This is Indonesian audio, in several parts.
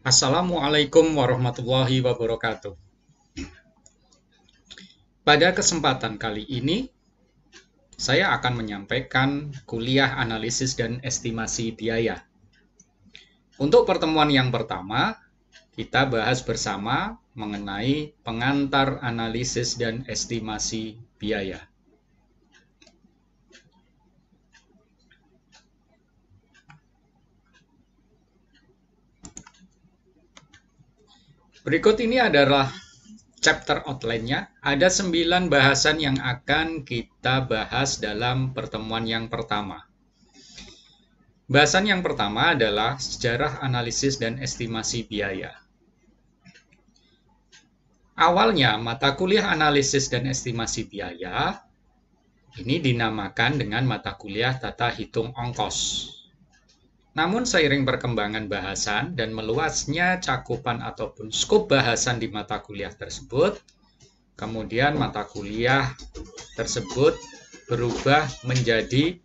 Assalamualaikum warahmatullahi wabarakatuh. Pada kesempatan kali ini, saya akan menyampaikan kuliah analisis dan estimasi biaya. Untuk pertemuan yang pertama, kita bahas bersama mengenai pengantar analisis dan estimasi biaya. Berikut ini adalah chapter outline-nya. Ada 9 bahasan yang akan kita bahas dalam pertemuan yang pertama. Bahasan yang pertama adalah sejarah analisis dan estimasi biaya. Awalnya, mata kuliah analisis dan estimasi biaya ini dinamakan dengan mata kuliah tata hitung ongkos. Namun seiring perkembangan bahasan dan meluasnya cakupan ataupun skop bahasan di mata kuliah tersebut, kemudian mata kuliah tersebut berubah menjadi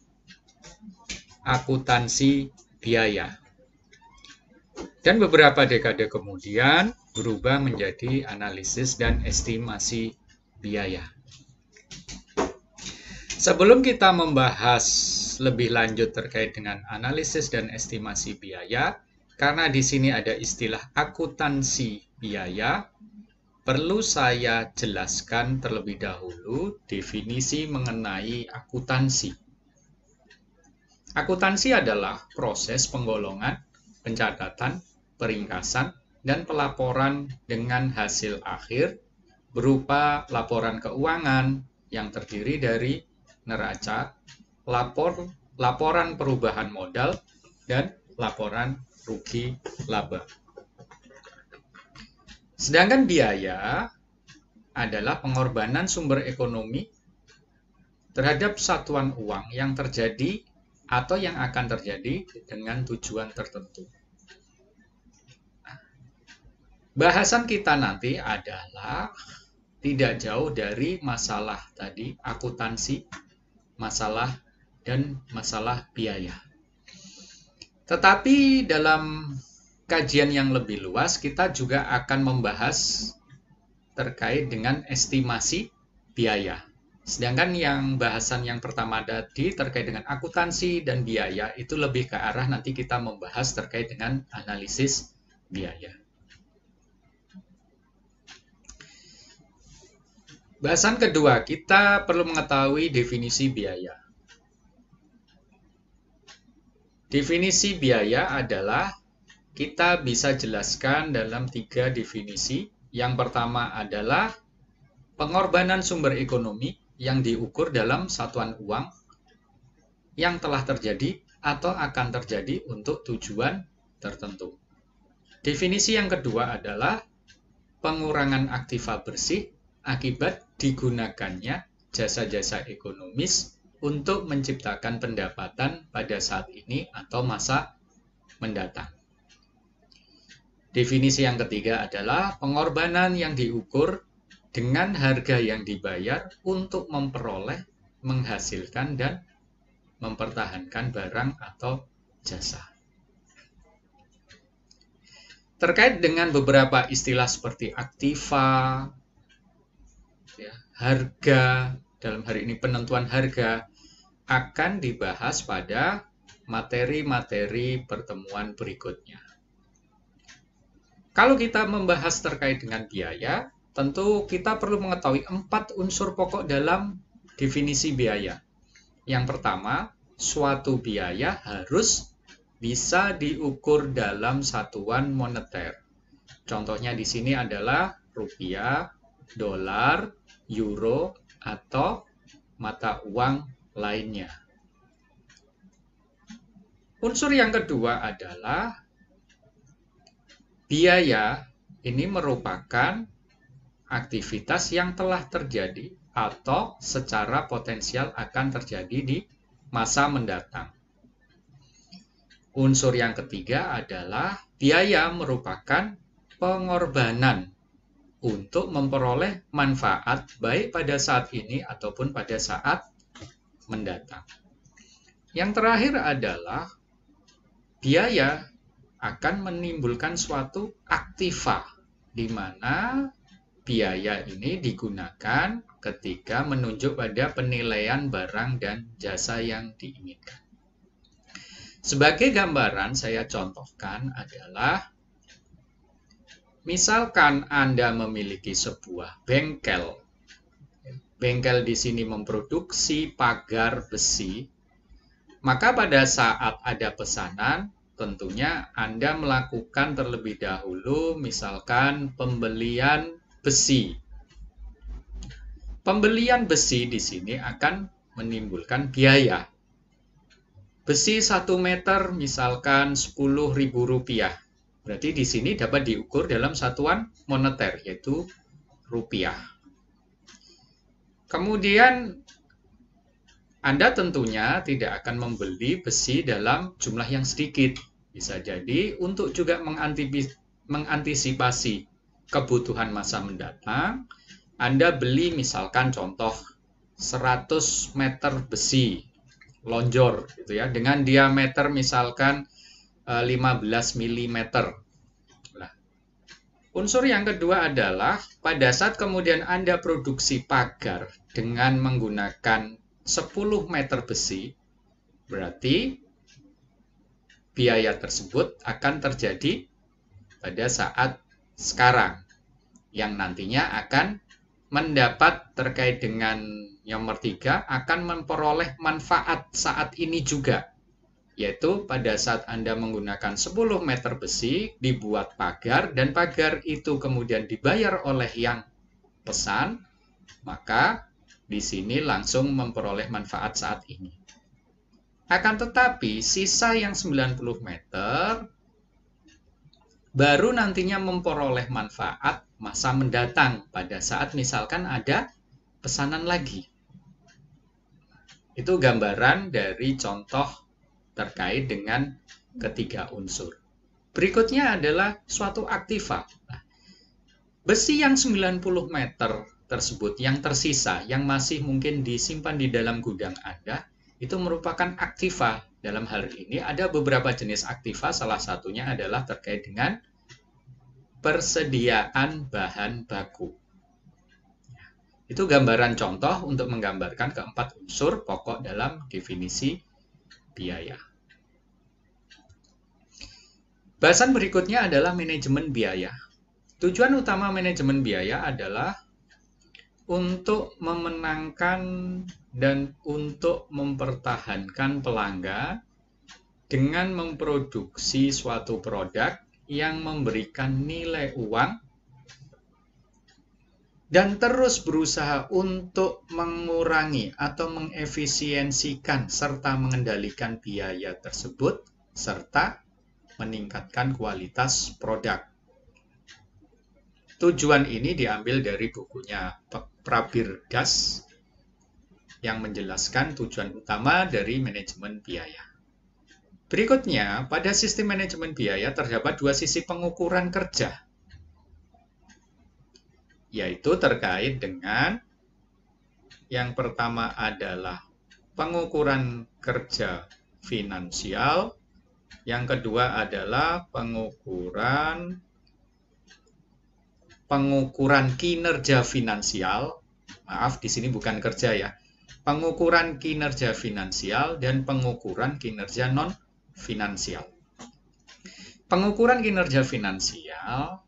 akuntansi biaya. Dan beberapa dekade kemudian berubah menjadi analisis dan estimasi biaya. Sebelum kita membahas lebih lanjut terkait dengan analisis dan estimasi biaya, karena di sini ada istilah akuntansi biaya, perlu saya jelaskan terlebih dahulu definisi mengenai akuntansi. Akuntansi adalah proses penggolongan, pencatatan, peringkasan, dan pelaporan dengan hasil akhir berupa laporan keuangan yang terdiri dari neraca, laporan perubahan modal, dan laporan rugi laba. Sedangkan biaya adalah pengorbanan sumber ekonomi terhadap satuan uang yang terjadi atau yang akan terjadi dengan tujuan tertentu. Bahasan kita nanti adalah tidak jauh dari masalah tadi, akuntansi, masalah dan masalah biaya. Tetapi dalam kajian yang lebih luas, kita juga akan membahas terkait dengan estimasi biaya. Sedangkan yang bahasan yang pertama tadi terkait dengan akuntansi dan biaya, itu lebih ke arah nanti kita membahas terkait dengan analisis biaya. Bahasan kedua, kita perlu mengetahui definisi biaya. Definisi biaya adalah kita bisa jelaskan dalam 3 definisi. Yang pertama adalah pengorbanan sumber ekonomi yang diukur dalam satuan uang yang telah terjadi atau akan terjadi untuk tujuan tertentu. Definisi yang kedua adalah pengurangan aktiva bersih akibat digunakannya jasa-jasa ekonomis untuk menciptakan pendapatan pada saat ini atau masa mendatang. Definisi yang ketiga adalah pengorbanan yang diukur dengan harga yang dibayar untuk memperoleh, menghasilkan, dan mempertahankan barang atau jasa. Terkait dengan beberapa istilah seperti aktiva, harga, dalam hari ini penentuan harga, akan dibahas pada materi-materi pertemuan berikutnya. Kalau kita membahas terkait dengan biaya, tentu kita perlu mengetahui 4 unsur pokok dalam definisi biaya. Yang pertama, suatu biaya harus bisa diukur dalam satuan moneter. Contohnya di sini adalah rupiah, dolar, euro, atau mata uang lainnya. Unsur yang kedua adalah biaya ini merupakan aktivitas yang telah terjadi atau secara potensial akan terjadi di masa mendatang. Unsur yang ketiga adalah biaya merupakan pengorbanan untuk memperoleh manfaat baik pada saat ini ataupun pada saat mendatang. Yang terakhir adalah biaya akan menimbulkan suatu aktiva, di mana biaya ini digunakan ketika menunjuk pada penilaian barang dan jasa yang diinginkan. Sebagai gambaran, saya contohkan adalah, misalkan Anda memiliki sebuah bengkel. Bengkel di sini memproduksi pagar besi, maka pada saat ada pesanan, tentunya Anda melakukan terlebih dahulu misalkan pembelian besi. Pembelian besi di sini akan menimbulkan biaya. Besi 1 meter misalkan Rp10.000. Berarti di sini dapat diukur dalam satuan moneter, yaitu rupiah. Kemudian Anda tentunya tidak akan membeli besi dalam jumlah yang sedikit. Bisa jadi untuk juga mengantisipasi kebutuhan masa mendatang, Anda beli misalkan contoh 100 meter besi lonjor gitu ya, dengan diameter misalkan 15 mm. Nah, unsur yang kedua adalah pada saat kemudian Anda produksi pagar dengan menggunakan 10 meter besi, berarti biaya tersebut akan terjadi pada saat sekarang, yang nantinya akan mendapat terkait dengan nomor 3, akan memperoleh manfaat saat ini juga, yaitu pada saat Anda menggunakan 10 meter besi, dibuat pagar, dan pagar itu kemudian dibayar oleh yang pesan, maka di sini langsung memperoleh manfaat saat ini. Akan tetapi, sisa yang 90 meter baru nantinya memperoleh manfaat masa mendatang pada saat misalkan ada pesanan lagi. Itu gambaran dari contoh terkait dengan ketiga unsur. Berikutnya adalah suatu aktiva. Nah, besi yang 90 meter tersebut yang tersisa, yang masih mungkin disimpan di dalam gudang Anda, itu merupakan aktiva. Dalam hal ini ada beberapa jenis aktiva, salah satunya adalah terkait dengan persediaan bahan baku. Itu gambaran contoh untuk menggambarkan keempat unsur pokok dalam definisi biaya. Bahasan berikutnya adalah manajemen biaya. Tujuan utama manajemen biaya adalah untuk memenangkan dan untuk mempertahankan pelanggan dengan memproduksi suatu produk yang memberikan nilai uang dan terus berusaha untuk mengurangi atau mengefisiensikan serta mengendalikan biaya tersebut serta meningkatkan kualitas produk. Tujuan ini diambil dari bukunya Prabirdas yang menjelaskan tujuan utama dari manajemen biaya. Berikutnya, pada sistem manajemen biaya terdapat dua sisi pengukuran kerja, yaitu terkait dengan yang pertama adalah pengukuran kerja finansial, yang kedua adalah pengukuran kinerja finansial. Maaf, di sini bukan kerja ya. Pengukuran kinerja finansial dan pengukuran kinerja non-finansial. Pengukuran kinerja finansial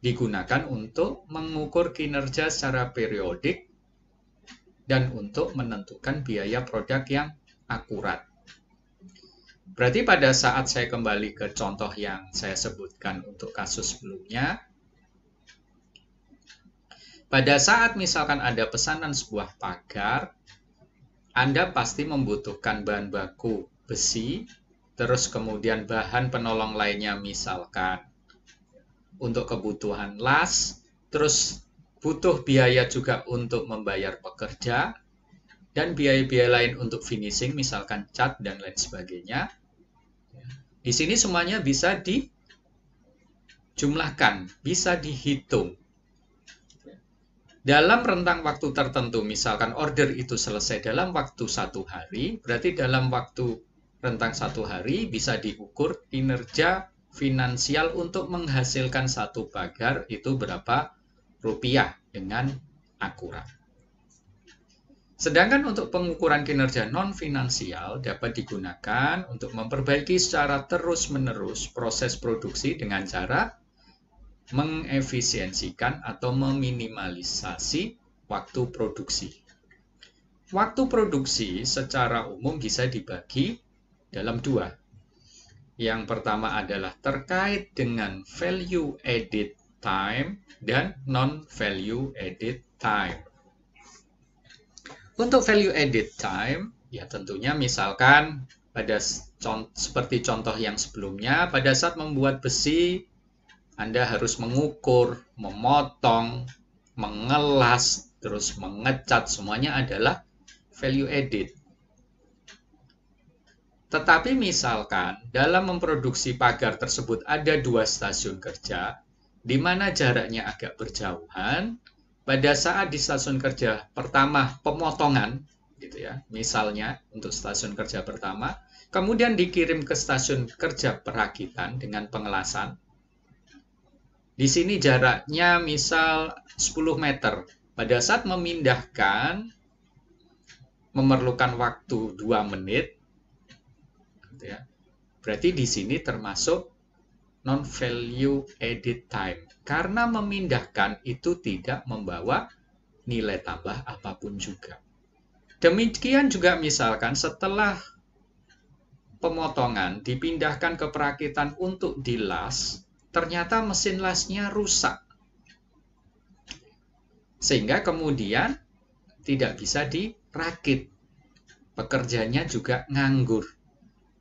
digunakan untuk mengukur kinerja secara periodik dan untuk menentukan biaya produk yang akurat. Berarti pada saat saya kembali ke contoh yang saya sebutkan untuk kasus sebelumnya, pada saat misalkan ada pesanan sebuah pagar, Anda pasti membutuhkan bahan baku besi, terus kemudian bahan penolong lainnya misalkan untuk kebutuhan las, terus butuh biaya juga untuk membayar pekerja, dan biaya-biaya lain untuk finishing, misalkan cat dan lain sebagainya. Di sini semuanya bisa dijumlahkan, bisa dihitung. Dalam rentang waktu tertentu, misalkan order itu selesai dalam waktu 1 hari, berarti dalam waktu rentang 1 hari bisa diukur kinerja finansial untuk menghasilkan satu pagar itu berapa rupiah dengan akurat. Sedangkan untuk pengukuran kinerja non-finansial dapat digunakan untuk memperbaiki secara terus-menerus proses produksi dengan cara mengefisiensikan atau meminimalisasi waktu produksi. Waktu produksi secara umum bisa dibagi dalam dua. Yang pertama adalah terkait dengan value added time dan non-value added time. Untuk value added time, ya tentunya misalkan seperti contoh yang sebelumnya, pada saat membuat besi, Anda harus mengukur, memotong, mengelas, terus mengecat, semuanya adalah value added. Tetapi misalkan dalam memproduksi pagar tersebut ada 2 stasiun kerja, di mana jaraknya agak berjauhan. Pada saat di stasiun kerja pertama pemotongan, gitu ya, misalnya untuk stasiun kerja pertama, kemudian dikirim ke stasiun kerja perakitan dengan pengelasan. Di sini jaraknya misal 10 meter. Pada saat memindahkan memerlukan waktu 2 menit, gitu ya. Berarti di sini termasuk non-value added time. Karena memindahkan itu tidak membawa nilai tambah apapun juga. Demikian juga misalkan setelah pemotongan dipindahkan ke perakitan untuk dilas, ternyata mesin lasnya rusak. Sehingga kemudian tidak bisa dirakit. Pekerjanya juga nganggur.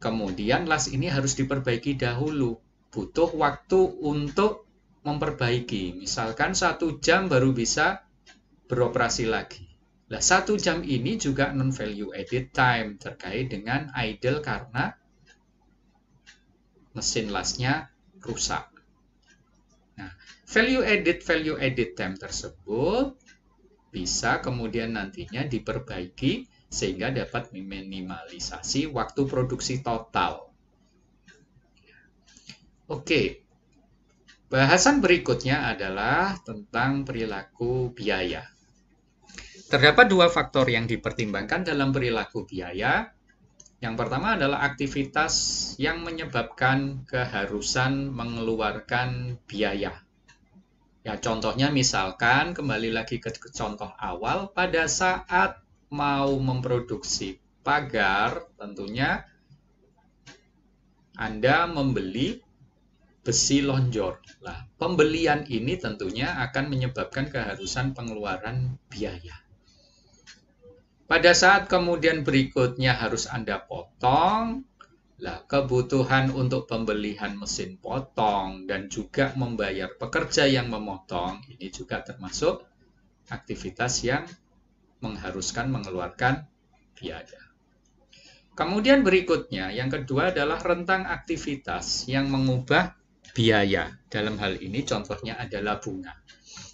Kemudian las ini harus diperbaiki dahulu. Butuh waktu untuk memperbaiki. Misalkan 1 jam baru bisa beroperasi lagi. Nah, 1 jam ini juga non-value added time terkait dengan idle karena mesin lasnya rusak. Nah, value added time tersebut bisa kemudian nantinya diperbaiki sehingga dapat meminimalisasi waktu produksi total. Oke. Bahasan berikutnya adalah tentang perilaku biaya. Terdapat 2 faktor yang dipertimbangkan dalam perilaku biaya. Yang pertama adalah aktivitas yang menyebabkan keharusan mengeluarkan biaya. Ya, contohnya misalkan, kembali lagi ke contoh awal, pada saat mau memproduksi pagar, tentunya Anda membeli besi lonjor. Nah, pembelian ini tentunya akan menyebabkan keharusan pengeluaran biaya. Pada saat kemudian berikutnya harus Anda potong, lah kebutuhan untuk pembelian mesin potong dan juga membayar pekerja yang memotong, ini juga termasuk aktivitas yang mengharuskan mengeluarkan biaya. Kemudian berikutnya, yang kedua adalah rentang aktivitas yang mengubah biaya. Dalam hal ini contohnya adalah bunga.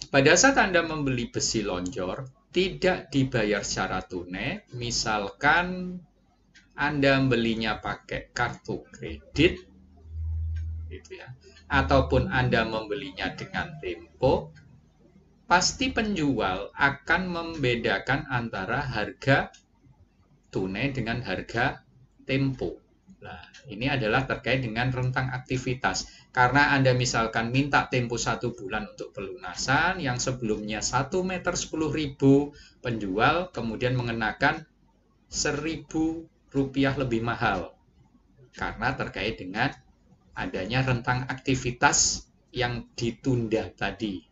Pada saat Anda membeli besi lonjor, tidak dibayar secara tunai, misalkan Anda belinya pakai kartu kredit, gitu ya, ataupun Anda membelinya dengan tempo, pasti penjual akan membedakan antara harga tunai dengan harga tempo. Nah, ini adalah terkait dengan rentang aktivitas. Karena Anda misalkan minta tempo 1 bulan untuk pelunasan, yang sebelumnya 1 meter 10.000, penjual kemudian mengenakan Rp1.000 lebih mahal. Karena terkait dengan adanya rentang aktivitas yang ditunda tadi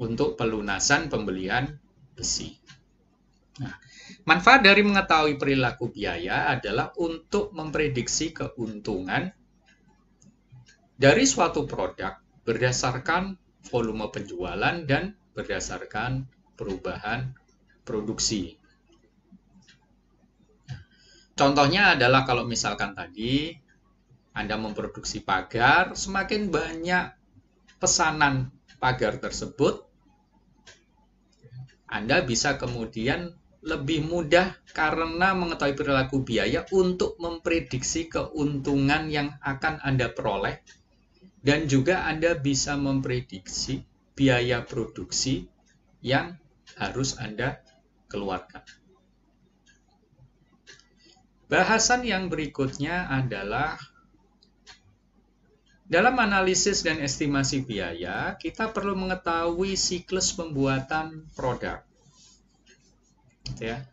untuk pelunasan pembelian besi. Nah, manfaat dari mengetahui perilaku biaya adalah untuk memprediksi keuntungan dari suatu produk berdasarkan volume penjualan dan berdasarkan perubahan produksi. Contohnya adalah kalau misalkan tadi Anda memproduksi pagar, semakin banyak pesanan pagar tersebut, Anda bisa kemudian lebih mudah karena mengetahui perilaku biaya untuk memprediksi keuntungan yang akan Anda peroleh dan juga Anda bisa memprediksi biaya produksi yang harus Anda keluarkan. Bahasan yang berikutnya adalah dalam analisis dan estimasi biaya, kita perlu mengetahui siklus pembuatan produk. Ya.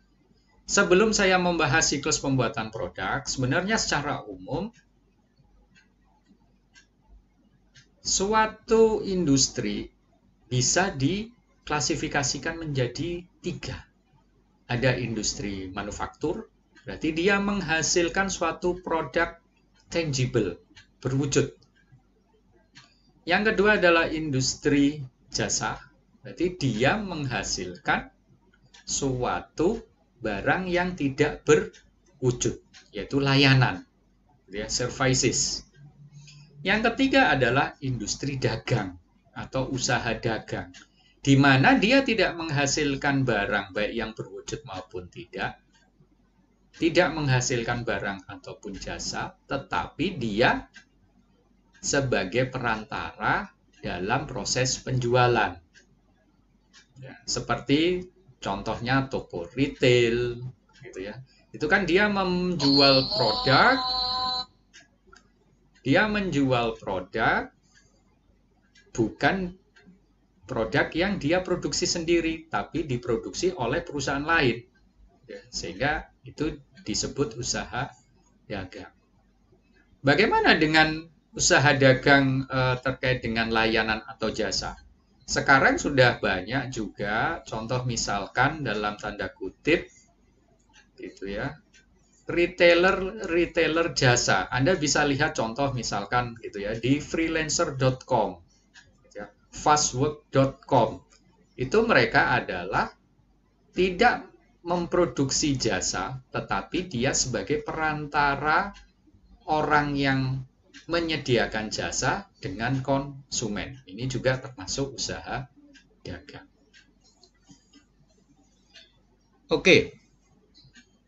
Sebelum saya membahas siklus pembuatan produk, sebenarnya secara umum, suatu industri bisa diklasifikasikan menjadi 3. Ada industri manufaktur, berarti dia menghasilkan suatu produk tangible, berwujud. Yang kedua adalah industri jasa, berarti dia menghasilkan suatu barang yang tidak berwujud, yaitu layanan, ya, services. Yang ketiga adalah industri dagang atau usaha dagang, di mana dia tidak menghasilkan barang baik yang berwujud maupun tidak menghasilkan barang ataupun jasa, tetapi dia sebagai perantara dalam proses penjualan. Ya, seperti contohnya toko retail, gitu ya. Itu kan dia menjual produk bukan produk yang dia produksi sendiri, tapi diproduksi oleh perusahaan lain. Ya, sehingga itu disebut usaha dagang. Bagaimana dengan usaha dagang terkait dengan layanan atau jasa? Sekarang sudah banyak juga contoh, misalkan dalam tanda kutip gitu ya, retailer jasa. Anda bisa lihat contoh misalkan gitu ya di freelancer.com, ya, fastwork.com. Itu mereka adalah tidak memproduksi jasa, tetapi dia sebagai perantara orang yang menyediakan jasa dengan konsumen. Ini juga termasuk usaha dagang. Oke,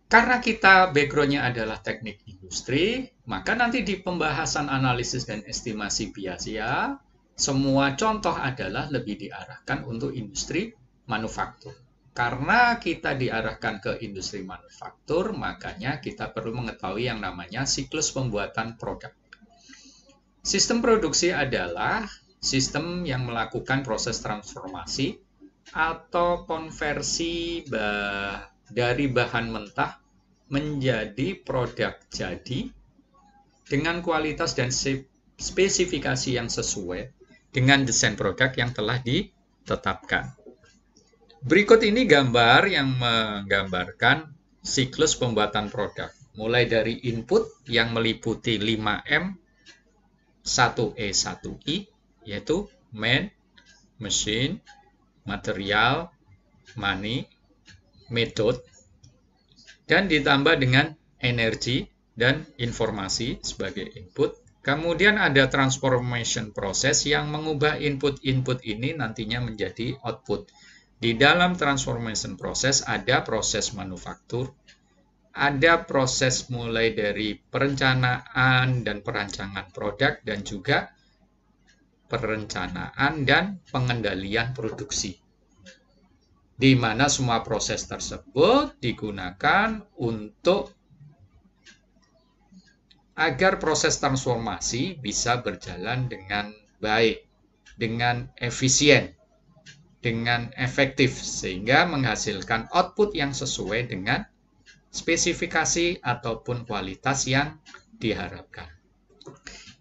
karena kita background-nya adalah teknik industri, maka nanti di pembahasan analisis dan estimasi biaya, semua contoh adalah lebih diarahkan untuk industri manufaktur. Karena kita diarahkan ke industri manufaktur, makanya kita perlu mengetahui yang namanya siklus pembuatan produk. Sistem produksi adalah sistem yang melakukan proses transformasi atau konversi dari bahan mentah menjadi produk jadi dengan kualitas dan spesifikasi yang sesuai dengan desain produk yang telah ditetapkan. Berikut ini gambar yang menggambarkan siklus pembuatan produk, mulai dari input yang meliputi 5M, 1E, 1I, yaitu man, machine, material, money, method, dan ditambah dengan energi dan informasi sebagai input. Kemudian ada transformation process yang mengubah input-input ini nantinya menjadi output. Di dalam transformation process ada proses manufaktur, ada proses mulai dari perencanaan dan perancangan produk, dan juga perencanaan dan pengendalian produksi, di mana semua proses tersebut digunakan untuk agar proses transformasi bisa berjalan dengan baik, dengan efisien, dengan efektif, sehingga menghasilkan output yang sesuai dengan spesifikasi ataupun kualitas yang diharapkan.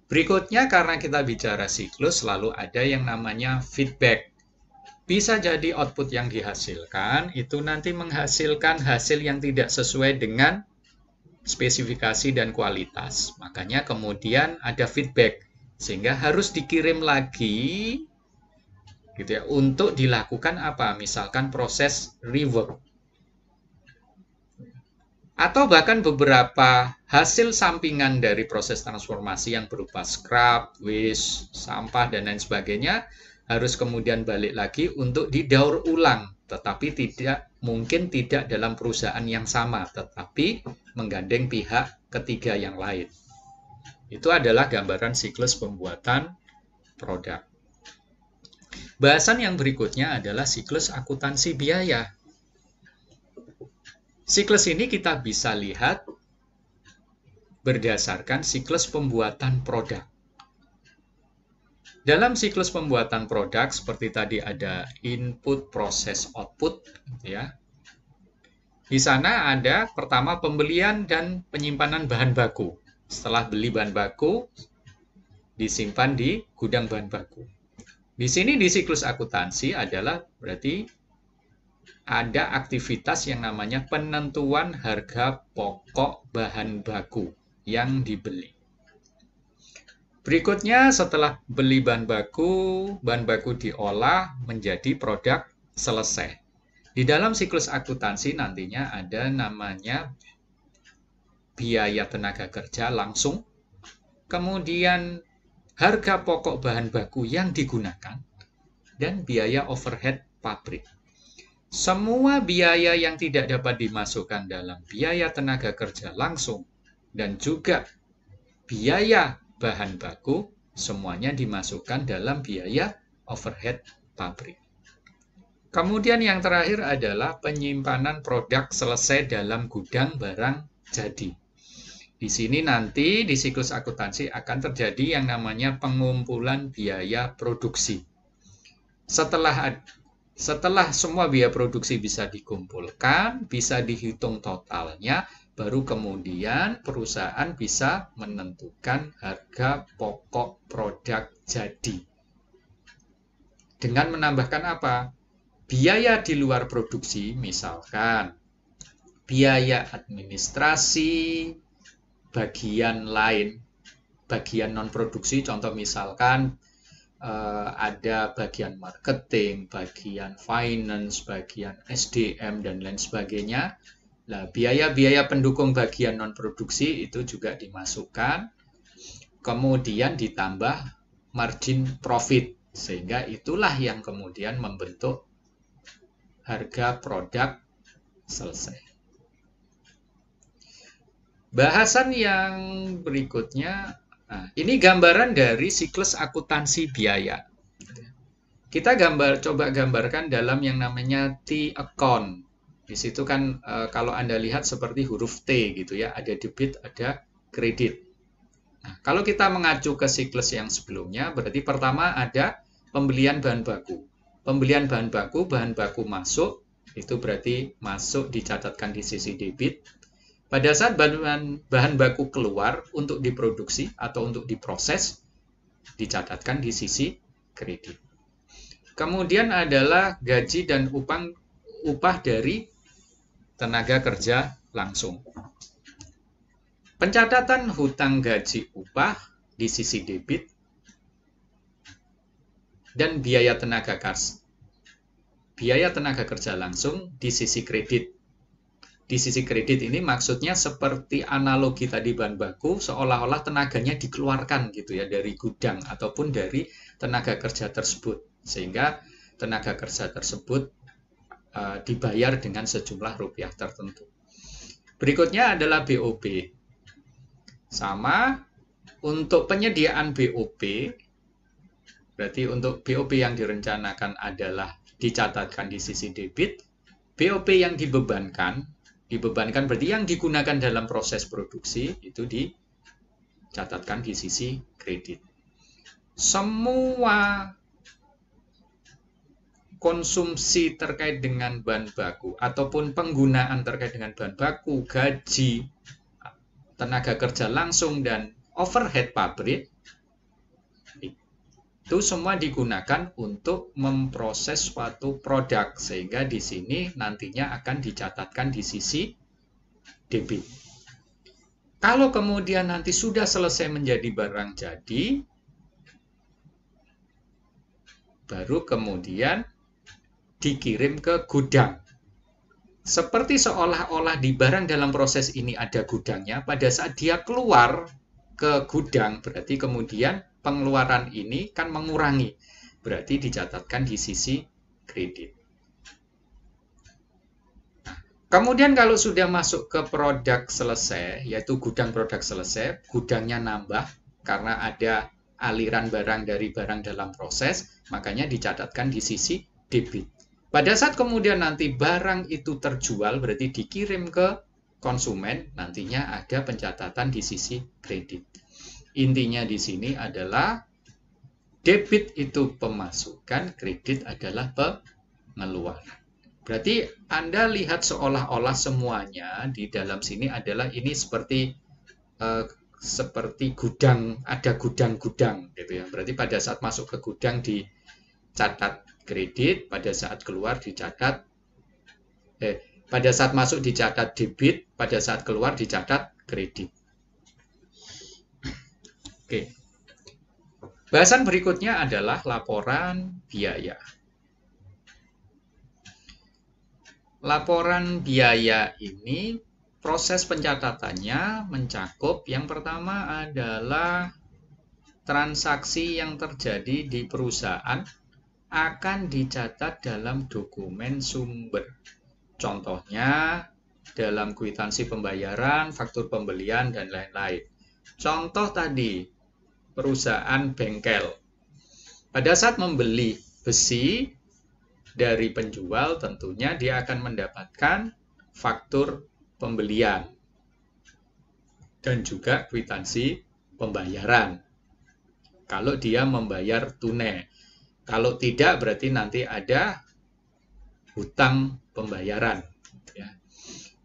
Berikutnya, karena kita bicara siklus, selalu ada yang namanya feedback. Bisa jadi output yang dihasilkan itu nanti menghasilkan hasil yang tidak sesuai dengan spesifikasi dan kualitas. Makanya kemudian ada feedback, sehingga harus dikirim lagi gitu ya, untuk dilakukan apa? Misalkan proses rework. Atau bahkan beberapa hasil sampingan dari proses transformasi yang berupa scrap, waste, sampah, dan lain sebagainya harus kemudian balik lagi untuk didaur ulang, tetapi mungkin tidak dalam perusahaan yang sama, tetapi menggandeng pihak ketiga yang lain. Itu adalah gambaran siklus pembuatan produk. Bahasan yang berikutnya adalah siklus akuntansi biaya. Siklus ini kita bisa lihat berdasarkan siklus pembuatan produk. Dalam siklus pembuatan produk, seperti tadi ada input, proses, output, ya. Di sana ada pertama pembelian dan penyimpanan bahan baku. Setelah beli bahan baku, disimpan di gudang bahan baku. Di sini di siklus akuntansi adalah berarti ada aktivitas yang namanya penentuan harga pokok bahan baku yang dibeli. Berikutnya setelah beli bahan baku diolah menjadi produk selesai. Di dalam siklus akuntansi nantinya ada namanya biaya tenaga kerja langsung, kemudian harga pokok bahan baku yang digunakan, dan biaya overhead pabrik. Semua biaya yang tidak dapat dimasukkan dalam biaya tenaga kerja langsung dan juga biaya bahan baku, semuanya dimasukkan dalam biaya overhead pabrik. Kemudian yang terakhir adalah penyimpanan produk selesai dalam gudang barang jadi. Di sini nanti di siklus akuntansi akan terjadi yang namanya pengumpulan biaya produksi. Setelah semua biaya produksi bisa dikumpulkan, bisa dihitung totalnya, baru kemudian perusahaan bisa menentukan harga pokok produk jadi. Dengan menambahkan apa? Biaya di luar produksi, misalkan biaya administrasi, bagian lain, bagian non-produksi, contoh misalkan ada bagian marketing, bagian finance, bagian SDM, dan lain sebagainya. Nah, biaya-biaya pendukung bagian non-produksi itu juga dimasukkan, kemudian ditambah margin profit, sehingga itulah yang kemudian membentuk harga produk selesai. Bahasan yang berikutnya, ini gambaran dari siklus akuntansi biaya. Kita coba gambarkan dalam yang namanya T-account. Di situ kan kalau Anda lihat seperti huruf T gitu ya, ada debit, ada kredit. Nah, kalau kita mengacu ke siklus yang sebelumnya, berarti pertama ada pembelian bahan baku. Pembelian bahan baku masuk, itu berarti masuk dicatatkan di sisi debit. Pada saat bahan baku keluar untuk diproduksi atau untuk diproses, dicatatkan di sisi kredit. Kemudian adalah gaji dan upah dari tenaga kerja langsung. Pencatatan hutang gaji upah di sisi debit dan biaya tenaga kerja langsung di sisi kredit. Di sisi kredit ini maksudnya seperti analogi tadi bahan baku, seolah-olah tenaganya dikeluarkan gitu ya dari gudang ataupun dari tenaga kerja tersebut, sehingga tenaga kerja tersebut dibayar dengan sejumlah rupiah tertentu. Berikutnya adalah BOP. Sama, untuk penyediaan BOP, berarti untuk BOP yang direncanakan adalah dicatatkan di sisi debit, BOP yang dibebankan berarti yang digunakan dalam proses produksi, itu dicatatkan di sisi kredit. Semua konsumsi terkait dengan bahan baku ataupun penggunaan terkait dengan bahan baku, gaji, tenaga kerja langsung, dan overhead pabrik, itu semua digunakan untuk memproses suatu produk, sehingga di sini nantinya akan dicatatkan di sisi debit. Kalau kemudian nanti sudah selesai menjadi barang jadi, baru kemudian dikirim ke gudang. Seperti seolah-olah di barang dalam proses ini ada gudangnya, pada saat dia keluar ke gudang, berarti kemudian pengeluaran ini kan mengurangi, berarti dicatatkan di sisi kredit. Nah, kemudian kalau sudah masuk ke produk selesai, yaitu gudang produk selesai, gudangnya nambah karena ada aliran barang dari barang dalam proses, makanya dicatatkan di sisi debit. Pada saat kemudian nanti barang itu terjual, berarti dikirim ke konsumen, nantinya ada pencatatan di sisi kredit. Intinya di sini adalah debit itu pemasukan, kredit adalah pengeluaran. Berarti Anda lihat seolah-olah semuanya di dalam sini adalah ini seperti gudang, ada gudang-gudang gitu ya. Berarti pada saat masuk ke gudang dicatat kredit, pada saat keluar dicatat pada saat masuk dicatat debit, pada saat keluar dicatat kredit. Oke. Bahasan berikutnya adalah laporan biaya. Laporan biaya ini proses pencatatannya mencakup yang pertama adalah transaksi yang terjadi di perusahaan akan dicatat dalam dokumen sumber. Contohnya dalam kwitansi pembayaran, faktur pembelian, dan lain-lain. Contoh tadi, perusahaan bengkel. Pada saat membeli besi dari penjual, tentunya dia akan mendapatkan faktur pembelian dan juga kwitansi pembayaran. Kalau dia membayar tunai. Kalau tidak, berarti nanti ada hutang pembayaran. Ya.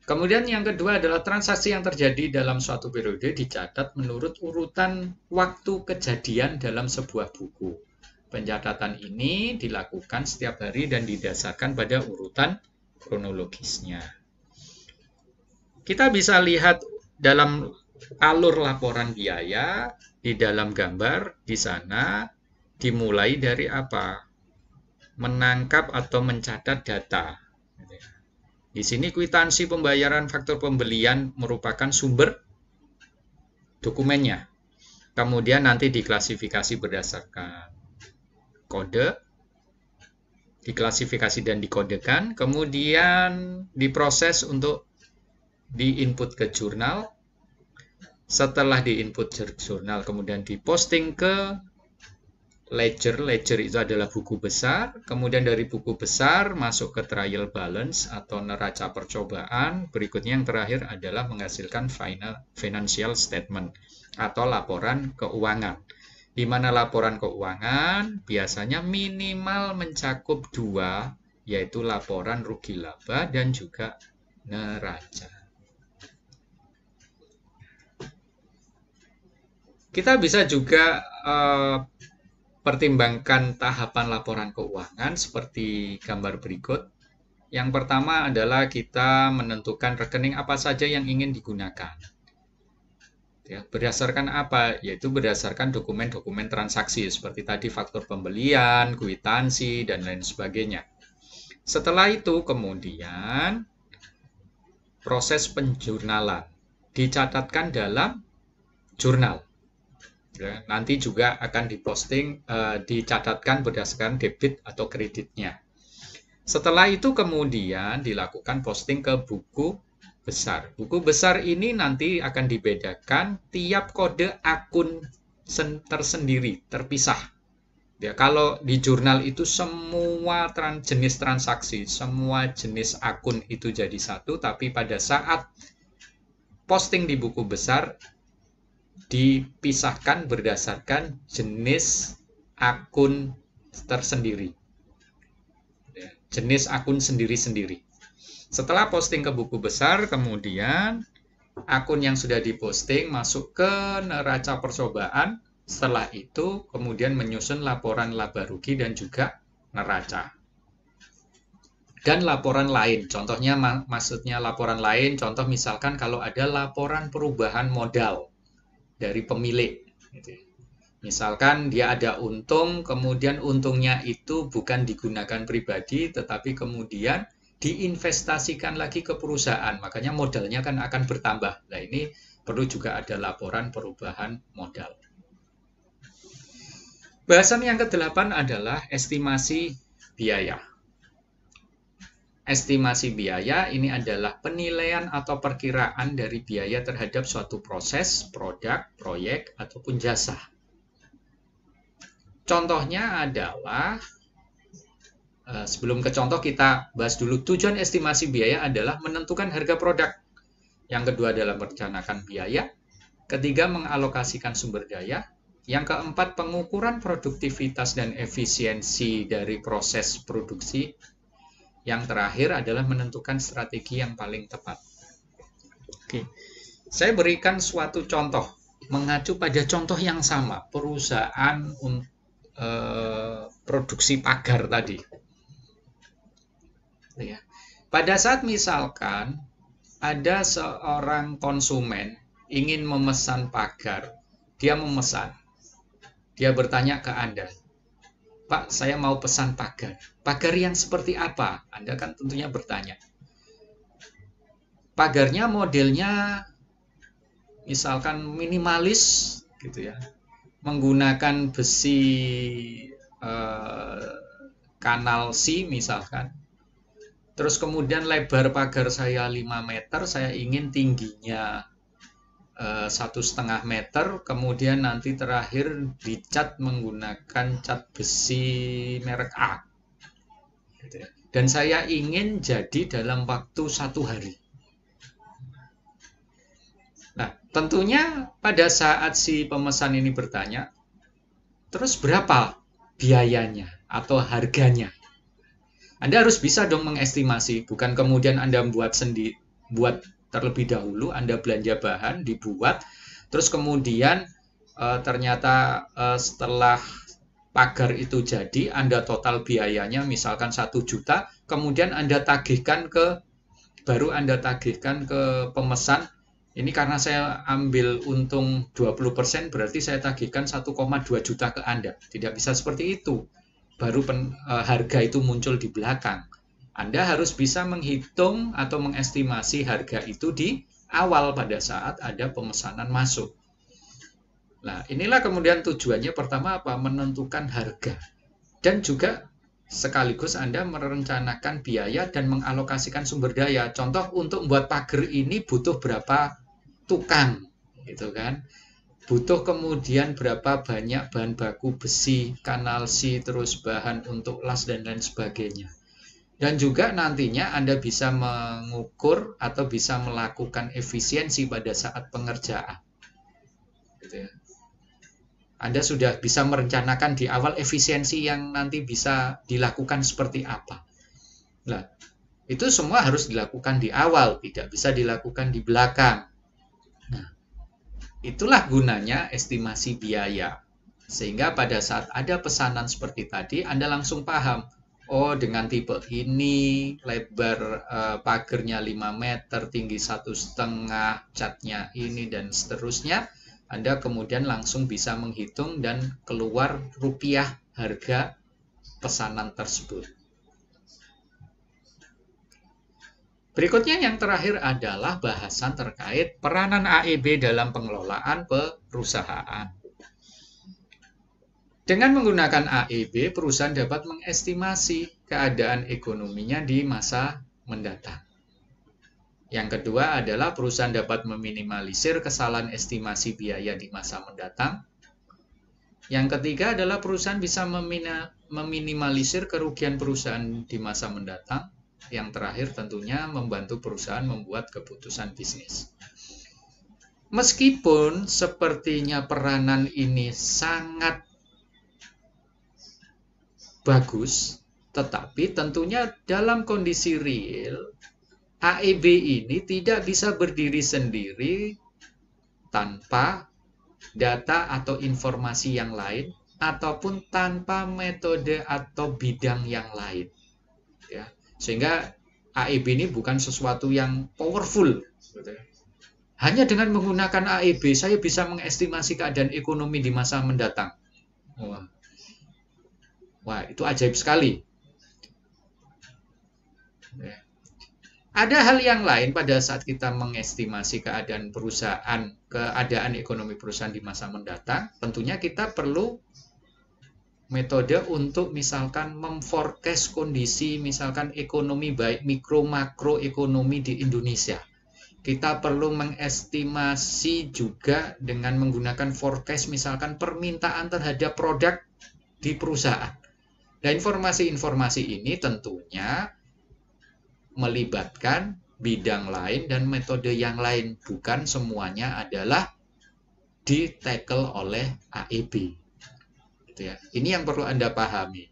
Kemudian yang kedua adalah transaksi yang terjadi dalam suatu periode dicatat menurut urutan waktu kejadian dalam sebuah buku. Pencatatan ini dilakukan setiap hari dan didasarkan pada urutan kronologisnya. Kita bisa lihat dalam alur laporan biaya di dalam gambar di sana dimulai dari apa? Menangkap atau mencatat data. Di sini kwitansi pembayaran faktur pembelian merupakan sumber dokumennya. Kemudian nanti diklasifikasi berdasarkan kode, diklasifikasi dan dikodekan, kemudian diproses untuk diinput ke jurnal. Setelah diinput jurnal, kemudian diposting ke ledger. Ledger itu adalah buku besar. Kemudian dari buku besar masuk ke trial balance atau neraca percobaan. Berikutnya yang terakhir adalah menghasilkan financial statement atau laporan keuangan. Di mana laporan keuangan biasanya minimal mencakup 2, yaitu laporan rugi laba dan juga neraca. Kita bisa juga pertimbangkan tahapan laporan keuangan seperti gambar berikut. Yang pertama adalah kita menentukan rekening apa saja yang ingin digunakan. Ya, berdasarkan apa? Yaitu berdasarkan dokumen-dokumen transaksi seperti tadi faktur pembelian, kwitansi, dan lain sebagainya. Setelah itu kemudian proses penjurnalan dicatatkan dalam jurnal. Ya, nanti juga akan diposting, dicatatkan berdasarkan debit atau kreditnya. Setelah itu kemudian dilakukan posting ke buku besar. Buku besar ini nanti akan dibedakan tiap kode akun tersendiri, terpisah. Ya, kalau di jurnal itu semua jenis transaksi, semua jenis akun itu jadi satu, tapi pada saat posting di buku besar dipisahkan berdasarkan jenis akun tersendiri. Ya, jenis akun sendiri-sendiri. Setelah posting ke buku besar, kemudian akun yang sudah diposting masuk ke neraca percobaan. Setelah itu, kemudian menyusun laporan laba rugi dan juga neraca. Dan laporan lain, contohnya maksudnya laporan lain, contoh misalkan kalau ada laporan perubahan modal dari pemilik. Misalkan dia ada untung, kemudian untungnya itu bukan digunakan pribadi, tetapi kemudian diinvestasikan lagi ke perusahaan, makanya modalnya kan akan bertambah. Nah, ini perlu juga ada laporan perubahan modal. Bahasan yang ke-8 adalah estimasi biaya. Estimasi biaya ini adalah penilaian atau perkiraan dari biaya terhadap suatu proses, produk, proyek, ataupun jasa. Contohnya adalah, sebelum ke contoh kita bahas dulu, tujuan estimasi biaya adalah menentukan harga produk. Yang kedua adalah merencanakan biaya. Ketiga, mengalokasikan sumber daya. Yang keempat, pengukuran produktivitas dan efisiensi dari proses produksi. Yang terakhir adalah menentukan strategi yang paling tepat. Oke, saya berikan suatu contoh, mengacu pada contoh yang sama, perusahaan produksi pagar tadi. Ya. Pada saat misalkan ada seorang konsumen ingin memesan pagar, dia memesan, dia bertanya ke Anda, Pak, saya mau pesan pagar. Pagar yang seperti apa? Anda kan tentunya bertanya. Pagarnya modelnya misalkan minimalis, gitu ya, menggunakan besi kanal C misalkan. Terus kemudian lebar pagar saya 5 meter, saya ingin tingginya 1,5 meter, kemudian nanti terakhir dicat menggunakan cat besi merek A. Dan saya ingin jadi dalam waktu 1 hari. Nah, tentunya pada saat si pemesan ini bertanya, terus berapa biayanya atau harganya? Anda harus bisa dong mengestimasi, bukan kemudian Anda buat terlebih dahulu, Anda belanja bahan, dibuat, terus kemudian ternyata setelah pagar itu jadi, Anda total biayanya misalkan 1 juta, kemudian Anda tagihkan ke pemesan, ini karena saya ambil untung 20%, berarti saya tagihkan 1,2 juta ke Anda. Tidak bisa seperti itu. Baru harga itu muncul di belakang. Anda harus bisa menghitung atau mengestimasi harga itu di awal pada saat ada pemesanan masuk. Nah, inilah kemudian tujuannya pertama apa? Menentukan harga. Dan juga sekaligus Anda merencanakan biaya dan mengalokasikan sumber daya. Contoh, untuk membuat pagar ini butuh berapa tukang, gitu kan? Butuh kemudian berapa banyak bahan baku besi, kanal C, terus bahan untuk las dan lain sebagainya. Dan juga nantinya Anda bisa mengukur atau bisa melakukan efisiensi pada saat pengerjaan. Gitu ya. Anda sudah bisa merencanakan di awal efisiensi yang nanti bisa dilakukan seperti apa. Nah, itu semua harus dilakukan di awal, tidak bisa dilakukan di belakang. Nah, itulah gunanya estimasi biaya. Sehingga pada saat ada pesanan seperti tadi, Anda langsung paham, oh dengan tipe ini, lebar pagarnya 5 meter, tinggi 1,5, catnya ini, dan seterusnya. Anda kemudian langsung bisa menghitung dan keluar rupiah harga pesanan tersebut. Berikutnya yang terakhir adalah bahasan terkait peranan AEB dalam pengelolaan perusahaan. Dengan menggunakan AEB, perusahaan dapat mengestimasi keadaan ekonominya di masa mendatang. Yang kedua adalah perusahaan dapat meminimalisir kesalahan estimasi biaya di masa mendatang. Yang ketiga adalah perusahaan bisa meminimalisir kerugian perusahaan di masa mendatang. Yang terakhir tentunya membantu perusahaan membuat keputusan bisnis. Meskipun sepertinya peranan ini sangat bagus, tetapi tentunya dalam kondisi real, AEB ini tidak bisa berdiri sendiri tanpa data atau informasi yang lain, ataupun tanpa metode atau bidang yang lain. Ya. Sehingga AEB ini bukan sesuatu yang powerful. Hanya dengan menggunakan AEB, saya bisa mengestimasi keadaan ekonomi di masa mendatang. Wah, itu ajaib sekali. Ada hal yang lain pada saat kita mengestimasi keadaan perusahaan, keadaan ekonomi perusahaan di masa mendatang. Tentunya kita perlu metode untuk misalkan memforecast kondisi misalkan ekonomi baik mikro makro ekonomi di Indonesia. Kita perlu mengestimasi juga dengan menggunakan forecast misalkan permintaan terhadap produk di perusahaan. Dan informasi-informasi ini tentunya melibatkan bidang lain dan metode yang lain. Bukan semuanya adalah di-tackle oleh AEB. Gitu ya. Ini yang perlu Anda pahami.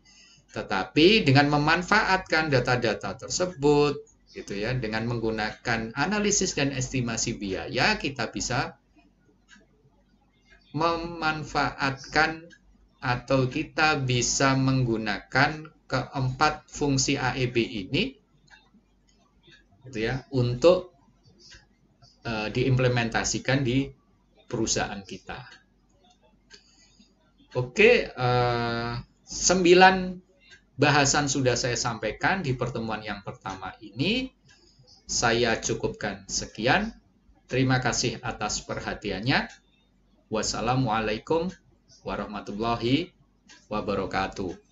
Tetapi dengan memanfaatkan data-data tersebut, gitu ya, dengan menggunakan analisis dan estimasi biaya, kita bisa memanfaatkan atau kita bisa menggunakan keempat fungsi AEB ini, gitu ya, untuk diimplementasikan di perusahaan kita. Oke, 9 bahasan sudah saya sampaikan di pertemuan yang pertama ini. Saya cukupkan sekian. Terima kasih atas perhatiannya. Wassalamualaikum warahmatullahi wabarakatuh.